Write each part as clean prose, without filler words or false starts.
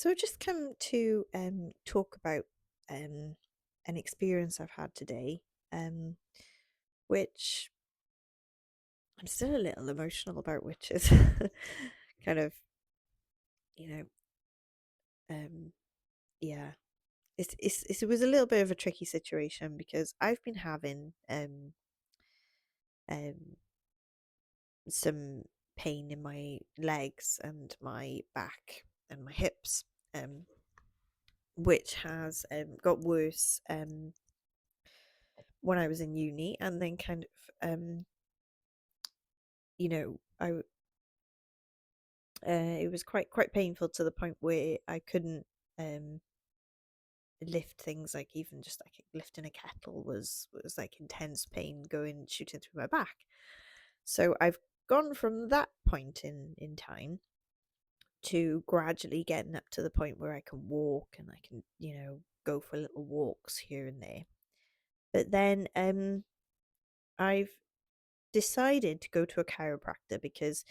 So I just come to talk about um, an experience I've had today, um, which I'm still a little emotional about, which is kind of, you know, um, yeah, it was a little bit of a tricky situation because I've been having um, some pain in my legs and my back and my hips, um, which has got worse when I was in uni, and then kind of I it was quite painful to the point where I couldn't um lift things, like even just like lifting a kettle was like intense pain going shooting through my back. So I've gone from that point in time to gradually getting up to the point where I can walk and I can, go for little walks here and there. But then I've decided to go to a chiropractor because,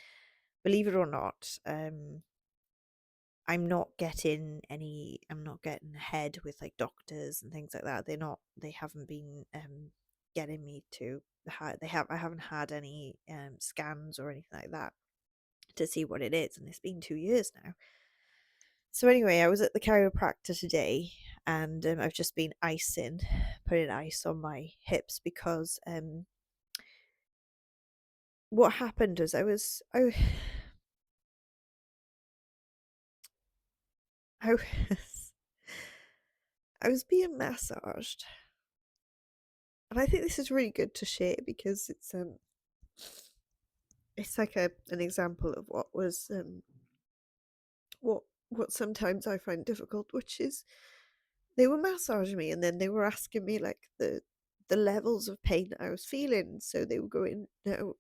believe it or not, I'm not getting ahead with like doctors and things like that. They haven't been getting me to I haven't had any scans or anything like that to see what it is, and it's been 2 years now. So anyway, I was at the chiropractor today, and I've just been putting ice on my hips because what happened was I was I was being massaged. And I think this is really good to share because it's like an example of what sometimes I find difficult, which is they were massaging me and then they were asking me like the levels of pain that I was feeling. So they were going,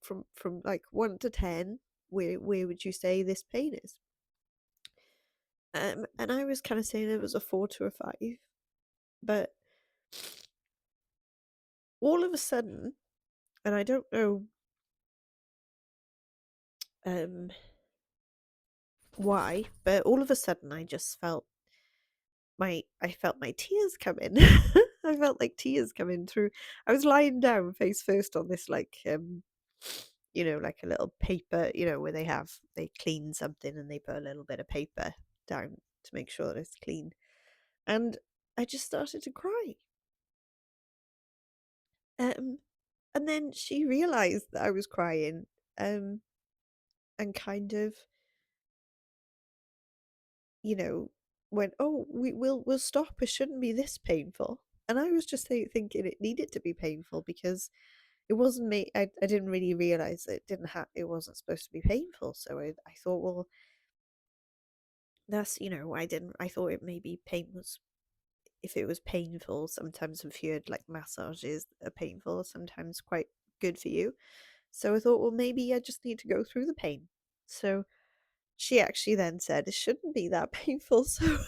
from like 1 to 10, where would you say this pain is? And I was kind of saying it was a 4 to a 5, but all of a sudden, and I don't know um why, but all of a sudden I felt my tears come in. I felt like tears coming through. I was lying down face first on this like like a little paper, where they clean something and they put a little bit of paper down to make sure that it's clean. And I just started to cry. Um and then she realized that I was crying, um and kind of, you know, went, "Oh, we'll stop. It shouldn't be this painful." And I was just thinking it needed to be painful because it wasn't me. I didn't really realize that it wasn't supposed to be painful. So I thought, well, that's, I thought it maybe pain was, if it was painful, sometimes if you had like massages are painful, sometimes quite good for you. So I thought, well, maybe I just need to go through the pain. So she actually then said it shouldn't be that painful. So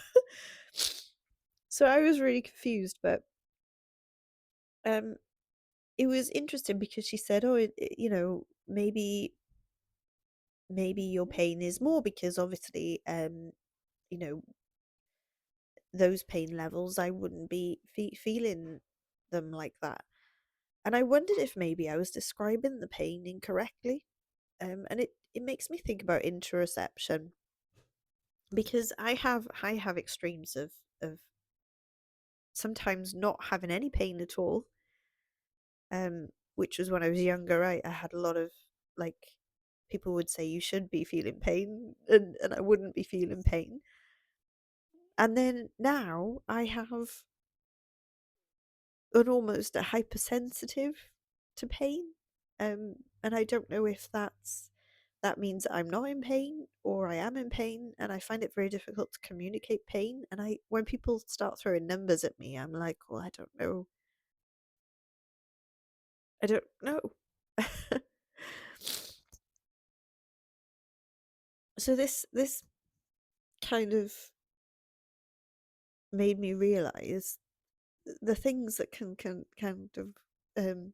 I was really confused, but um it was interesting because she said, "Oh, maybe your pain is more because obviously, you know, those pain levels, I wouldn't be feeling them like that." And I wondered if maybe I was describing the pain incorrectly. And it makes me think about interoception because I have extremes of sometimes not having any pain at all, which was when I was younger. I had a lot of, like, people would say you should be feeling pain, and I wouldn't be feeling pain. And then now I have an almost a hypersensitive to pain. And I don't know if that means I'm not in pain or I am in pain, and I find it very difficult to communicate pain. And I when people start throwing numbers at me, I'm like, well, I don't know. I don't know. So this kind of made me realize the things that can kind of um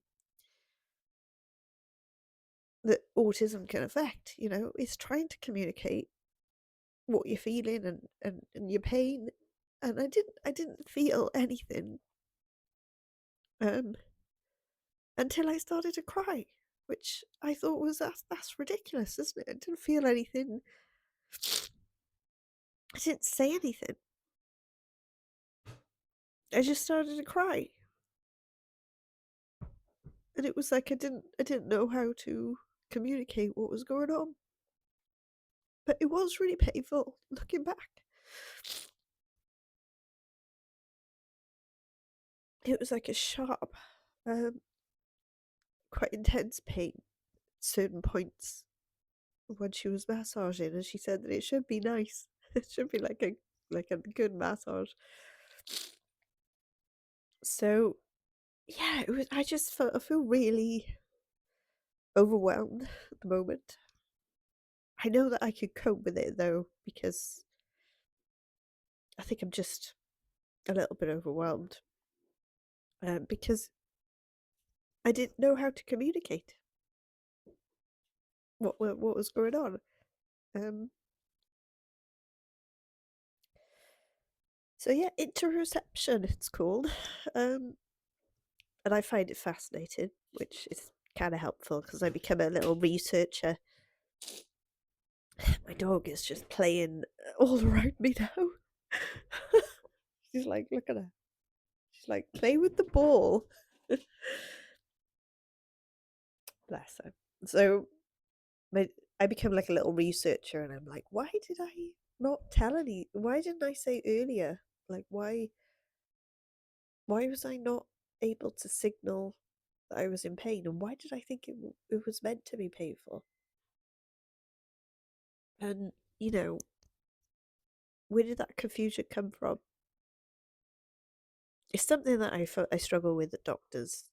that autism can affect, is trying to communicate what you're feeling and your pain. And I didn't feel anything um until I started to cry, which I thought was that's ridiculous, isn't it? I didn't feel anything. I didn't say anything. I just started to cry. And it was like I didn't know how to communicate what was going on. But it was really painful looking back. It was like a sharp, um, quite intense pain at certain points when she was massaging, and she said that it should be nice. It should be like a good massage. So yeah, it was. I feel really overwhelmed at the moment. I know that I could cope with it though, because I think I'm just a little bit overwhelmed. Because I didn't know how to communicate what was going on. Um, so yeah, interoception it's called, um, and I find it fascinating, which is kind of helpful because I become a little researcher. My dog is just playing all around me now. She's like, look at her. She's like, play with the ball. Bless her. So my, I become like a little researcher, and I'm like, why did I not tell any? Why didn't I say earlier? Like, why was I not able to signal that I was in pain, and why did I think it was meant to be painful? And where did that confusion come from? It's something that I struggle with at doctors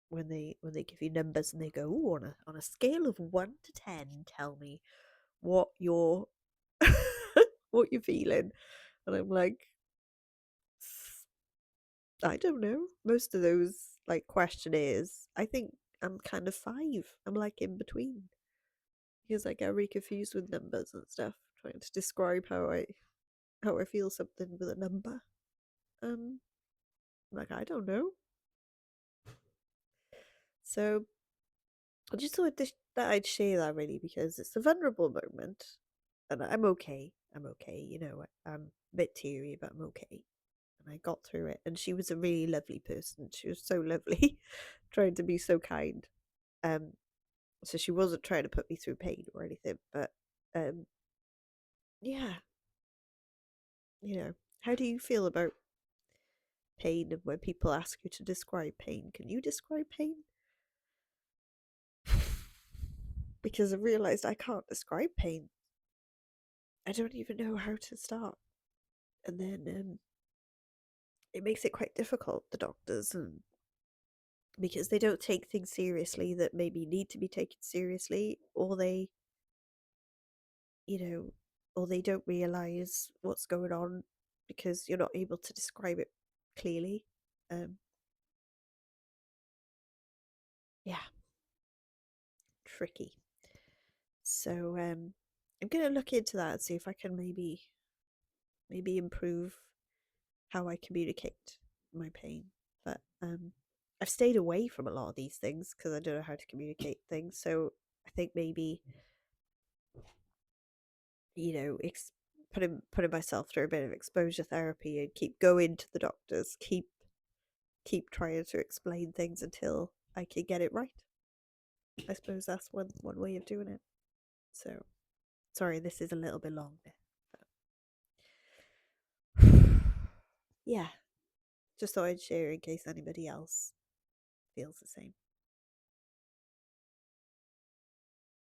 when they give you numbers and they go, "Ooh, on a scale of 1 to 10, tell me what you're what you're feeling," and I'm like, I don't know. Most of those like questionnaires, I think I'm kind of 5. I'm like in between because I get really confused with numbers and stuff, trying to describe how I feel something with a number. Um, like I don't know. So I just thought that I'd share that really because it's a vulnerable moment, and I'm okay. I'm okay. I'm a bit teary, but I'm okay. And I got through it. And she was a really lovely person. She was so lovely, trying to be so kind. Um, so she wasn't trying to put me through pain or anything, but um, yeah, how do you feel about pain and when people ask you to describe pain? Can you describe pain? Because I realized I can't describe pain. I don't even know how to start. And then it makes it quite difficult, the doctors, and because they don't take things seriously that maybe need to be taken seriously, you know, or they don't realize what's going on because you're not able to describe it clearly. Um, yeah, tricky. So I'm gonna look into that and see if I can maybe improve how I communicate my pain. But I've stayed away from a lot of these things because I don't know how to communicate things. So I think maybe putting myself through a bit of exposure therapy and keep going to the doctors, keep trying to explain things until I can get it right. I suppose that's one way of doing it. So sorry, this is a little bit long there. Yeah, just thought I'd share in case anybody else feels the same.